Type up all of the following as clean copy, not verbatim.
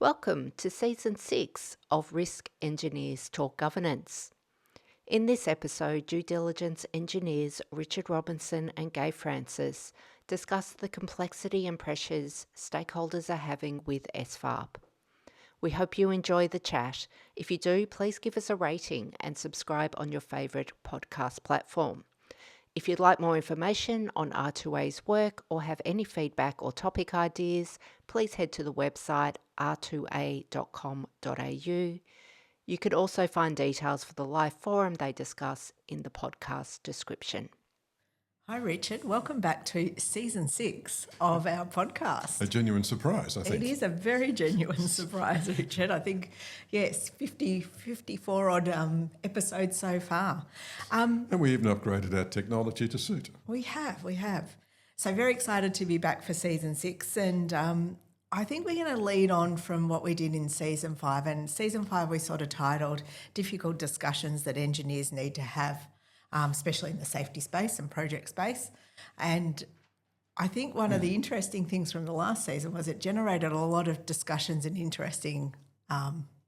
Welcome to Season 6 of Risk Engineers Talk Governance. In this episode, due diligence engineers Richard Robinson and Gaye discuss the complexity and pressures stakeholders are having with SFAIRP. We hope you enjoy the chat. If you do, please give us a rating and subscribe on your favourite podcast platform. If you'd like more information on R2A's work or have any feedback or topic ideas, please head to the website r2a.com.au. You could also find details for the live forum they discuss in the podcast description. Hi, Richard. Welcome back to Season 6 of our podcast. A genuine surprise, I think. It is a very genuine surprise, Richard. I think, yes, 54 odd episodes so far. And we even upgraded our technology to suit. We have. So very excited to be back for Season 6, and I think we're going to lead on from what we did in Season 5. And Season 5 we sort of titled Difficult Discussions That Engineers Need to Have, especially in the safety space and project space. And I think one of the interesting things from the last season was it generated a lot of discussions and interesting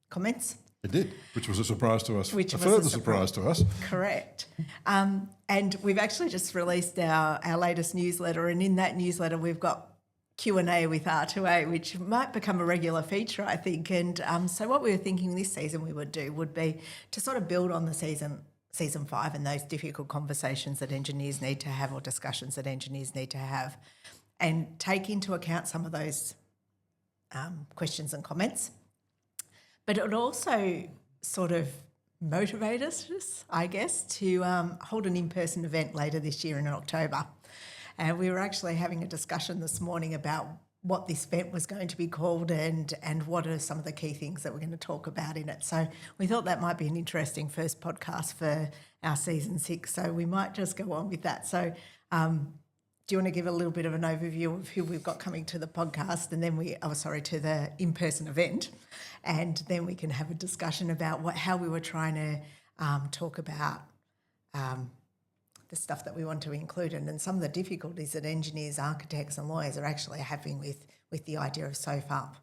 comments. It did, which was a surprise to us. Which a was further a surprise to us. Correct. And we've actually just released our latest newsletter, and in that newsletter we've got Q&A with R2A, which might become a regular feature, I think. And so what we were thinking this season we would do would be to sort of build on the Season 5 and those difficult conversations that engineers need to have or discussions that engineers need to have, and take into account some of those questions and comments. But it would also sort of motivate us, I guess, to hold an in-person event later this year in October. And we were actually having a discussion this morning about what this event was going to be called and what are some of the key things that we're going to talk about in it. So we thought that might be an interesting first podcast for our Season 6. So we might just go on with that. So do you want to give a little bit of an overview of who we've got coming to the podcast and then to the in-person event, and then we can have a discussion about how we were trying to talk about the stuff that we want to include and some of the difficulties that engineers, architects and lawyers are actually having with the idea of SFAIRP.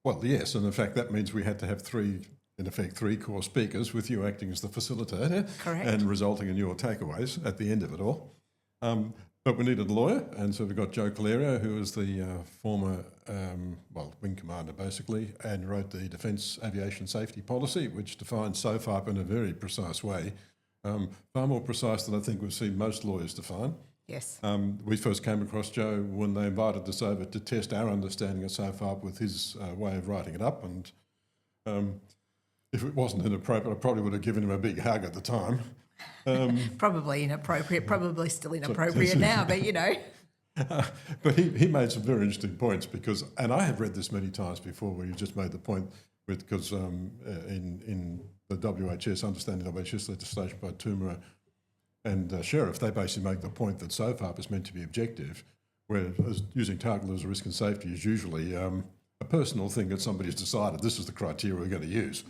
Well, yes, and in fact that means we had to have three core speakers, with you acting as the facilitator. Correct. And resulting in your takeaways at the end of it all. But we needed a lawyer, and so we got Joe Calerio, who was the former wing commander basically, and wrote the Defence Aviation Safety Policy, which defines SFAIRP in a very precise way. Far more precise than I think we've seen most lawyers define. Yes. We first came across Joe when they invited us over to test our understanding of SFAIRP with his way of writing it up, and if it wasn't inappropriate, I probably would have given him a big hug at the time. Probably inappropriate, probably still inappropriate now, but you know. But he made some very interesting points and I have read this many times before where you just made the point because in the WHS, understanding WHS legislation by Toomerer and Sheriff, they basically make the point that SFAIRP is meant to be objective, whereas using target levels of risk and safety is usually a personal thing that somebody's decided this is the criteria we're going to use.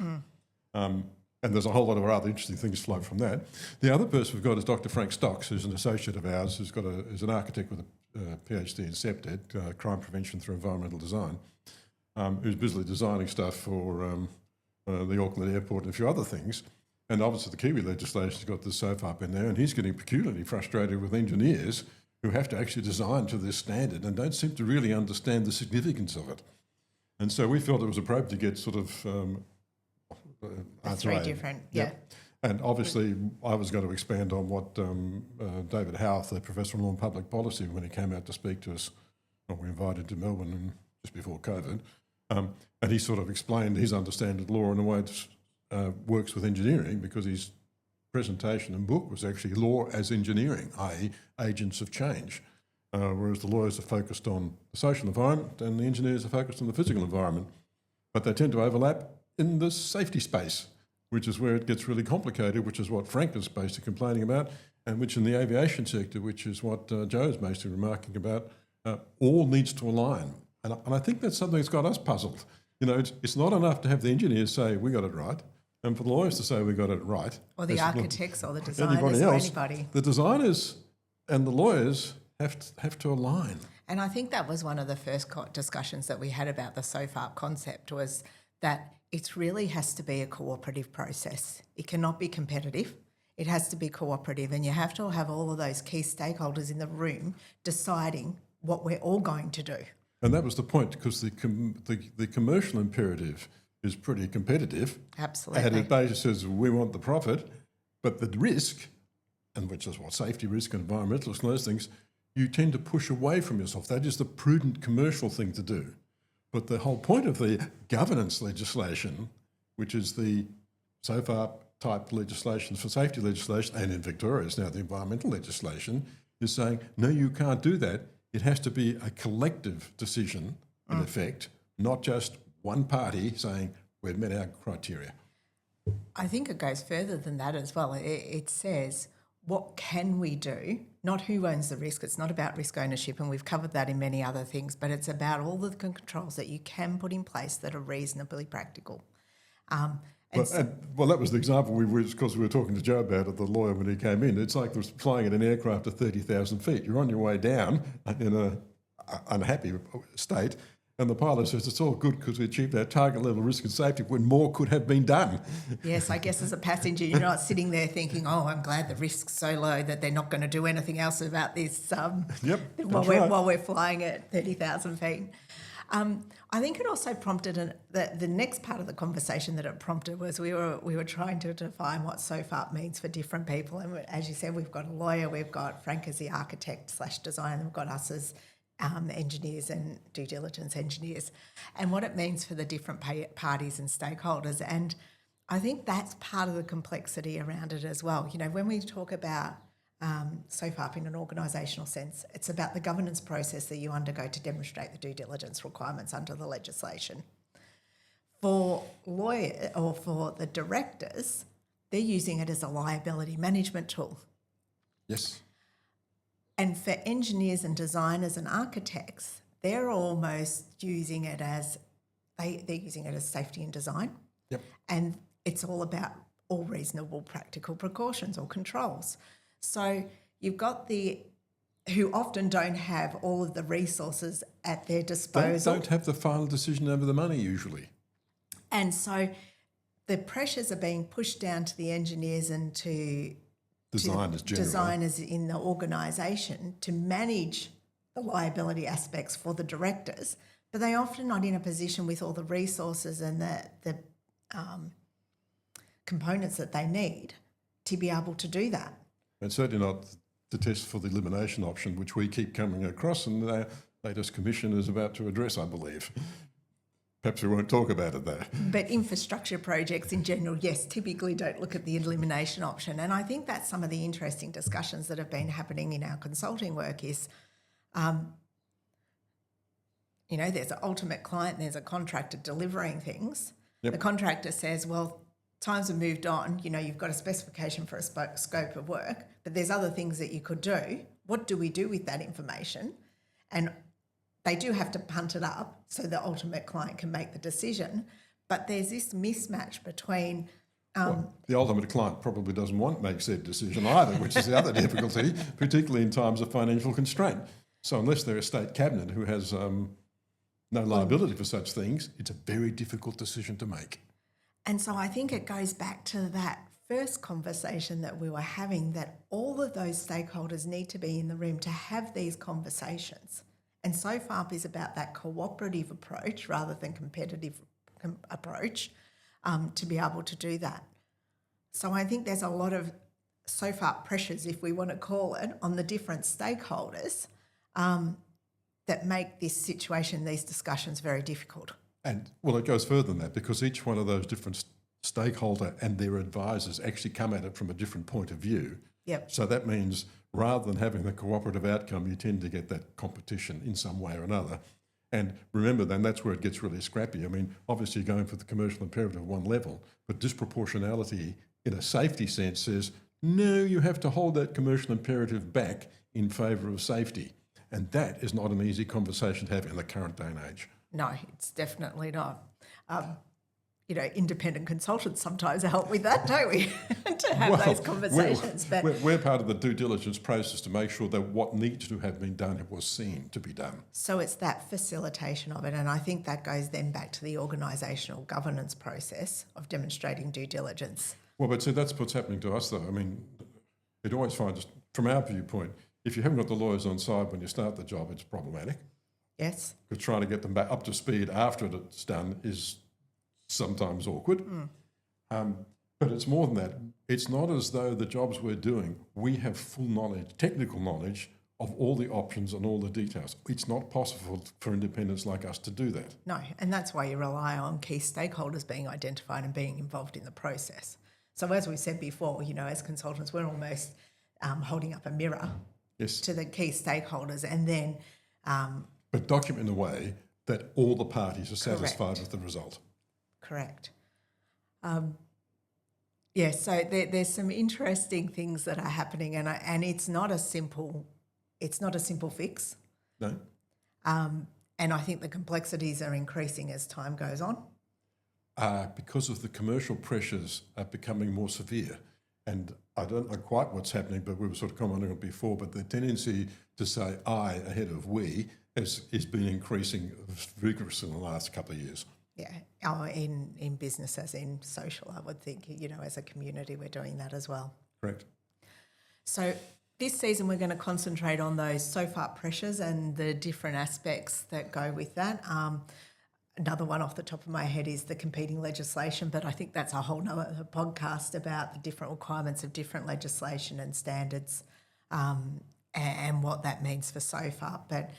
And there's a whole lot of other interesting things flow from that. The other person we've got is Dr. Frank Stocks, who's an associate of ours, who's an architect with a PhD in CEPTED, Crime Prevention Through Environmental Design, who's busily designing stuff for the Auckland Airport and a few other things. And obviously the Kiwi legislation's got the SFAIRP in there, and he's getting peculiarly frustrated with engineers who have to actually design to this standard and don't seem to really understand the significance of it. And so we felt it was appropriate to get sort of That's very different, yeah. And obviously I was going to expand on what David Howarth, the Professor of Law and Public Policy, when he came out to speak to us, when we invited to Melbourne just before COVID, and he sort of explained his understanding of law in a way that works with engineering, because his presentation and book was actually law as engineering, i.e. agents of change, whereas the lawyers are focused on the social environment and the engineers are focused on the physical environment. But they tend to overlap in the safety space, which is where it gets really complicated, which is what Frank is basically complaining about, and which in the aviation sector, which is what Joe is mostly remarking about, all needs to align. And I think that's something that's got us puzzled. You know, it's not enough to have the engineers say, we got it right, and for the lawyers to say we got it right. Or the architects or the designers or anybody. The designers and the lawyers have to align. And I think that was one of the first discussions that we had about the SFAIRP concept, was that it really has to be a cooperative process. It cannot be competitive. It has to be cooperative, and you have to have all of those key stakeholders in the room deciding what we're all going to do. And that was the point, because the commercial imperative is pretty competitive. Absolutely. And it basically says we want the profit, but the risk, and which is what safety risk and environmental and those things, you tend to push away from yourself. That is the prudent commercial thing to do. But the whole point of the governance legislation, which is the SFAIRP type legislation for safety legislation, and in Victoria it's now the environmental legislation, is saying, no, you can't do that. It has to be a collective decision, in effect, not just one party saying we've met our criteria. I think it goes further than that as well. It says, what can we do? Not who owns the risk. It's not about risk ownership, and we've covered that in many other things, but it's about all the controls that you can put in place that are reasonably practical. Well, that was the example because we were talking to Joe about it, the lawyer, when he came in. It's like flying in an aircraft at 30,000 feet. You're on your way down in an unhappy state, and the pilot says it's all good because we achieved our target level of risk and safety when more could have been done. Yes, I guess as a passenger, you're not sitting there thinking, oh, I'm glad the risk's so low that they're not going to do anything else about this while we're flying at 30,000 feet. I think it also prompted the next part of the conversation that it prompted was we were trying to define what SFAIRP means for different people. And as you said, we've got a lawyer, we've got Frank as the architect/designer, and we've got us as engineers and due diligence engineers, and what it means for the different parties and stakeholders. And I think that's part of the complexity around it as well. You know, when we talk about SFAIRP in an organisational sense, it's about the governance process that you undergo to demonstrate the due diligence requirements under the legislation. For the directors, they're using it as a liability management tool. Yes. And for engineers and designers and architects, they're almost using it as they're using it as safety and design. Yep. And it's all about all reasonable practical precautions or controls. So you've got who often don't have all of the resources at their disposal. Don't have the final decision over the money usually. And so the pressures are being pushed down to the engineers and to designers in the organisation to manage the liability aspects for the directors, but they're often not in a position with all the resources and the components that they need to be able to do that. And certainly not the test for the elimination option, which we keep coming across, and the latest commission is about to address, I believe. Perhaps we won't talk about it though. But infrastructure projects in general, yes, typically don't look at the elimination option. And I think that's some of the interesting discussions that have been happening in our consulting work is, there's an ultimate client, there's a contractor delivering things. Yep. The contractor says, well, times have moved on, you've got a specification for a scope of work, but there's other things that you could do. What do we do with that information? And they do have to punt it up so the ultimate client can make the decision. But there's this mismatch between... the ultimate client probably doesn't want to make said decision either, which is the other difficulty, particularly in times of financial constraint. So unless they're a state cabinet who has no liability for such things, it's a very difficult decision to make. And so I think it goes back to that first conversation that we were having, that all of those stakeholders need to be in the room to have these conversations. And SFAIRP is about that cooperative approach rather than competitive approach to be able to do that. So I think there's a lot of SFAIRP pressures, if we want to call it, on the different stakeholders that make this situation, these discussions very difficult. And, well, it goes further than that, because each one of those different stakeholder and their advisors actually come at it from a different point of view. Yep. So that means rather than having the cooperative outcome, you tend to get that competition in some way or another. And remember, then that's where it gets really scrappy. I mean, obviously you're going for the commercial imperative at one level, but disproportionality in a safety sense says, no, you have to hold that commercial imperative back in favour of safety. And that is not an easy conversation to have in the current day and age. No, it's definitely not. independent consultants sometimes help with that, don't we? To have those conversations. We're part of the due diligence process to make sure that what needs to have been done was seen to be done. So it's that facilitation of it, and I think that goes then back to the organisational governance process of demonstrating due diligence. Well, but see, that's what's happening to us, though. I mean, it always finds, from our viewpoint, if you haven't got the lawyers on side when you start the job, it's problematic. Yes. Because trying to get them back up to speed after it's done is sometimes awkward. But it's more than that. It's not as though the jobs we're doing, we have full knowledge, technical knowledge of all the options and all the details. It's not possible for independents like us to do that. No, and that's why you rely on key stakeholders being identified and being involved in the process. So as we said before, as consultants, we're almost holding up a mirror to the key stakeholders, and then... but document in a way that all the parties are satisfied with the result. Correct. So there's some interesting things that are happening, and it's not a simple fix. No. And I think the complexities are increasing as time goes on. Because of the commercial pressures are becoming more severe. And I don't know quite what's happening, but we were sort of commenting on it before, but the tendency to say I ahead of we is been increasing vigorously in the last couple of years. Yeah, in business as in social, I would think, as a community we're doing that as well. Correct. So this season we're going to concentrate on those SFAIRP pressures and the different aspects that go with that. Another one off the top of my head is the competing legislation, but I think that's a whole nother podcast about the different requirements of different legislation and standards and what that means for SFAIRP. But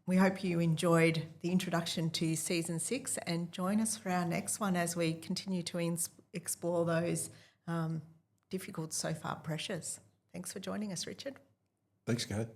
we hope you enjoyed the introduction to Season 6 and join us for our next one as we continue to explore those difficult SFAIRP pressures. Thanks for joining us, Richard. Thanks, Gaye.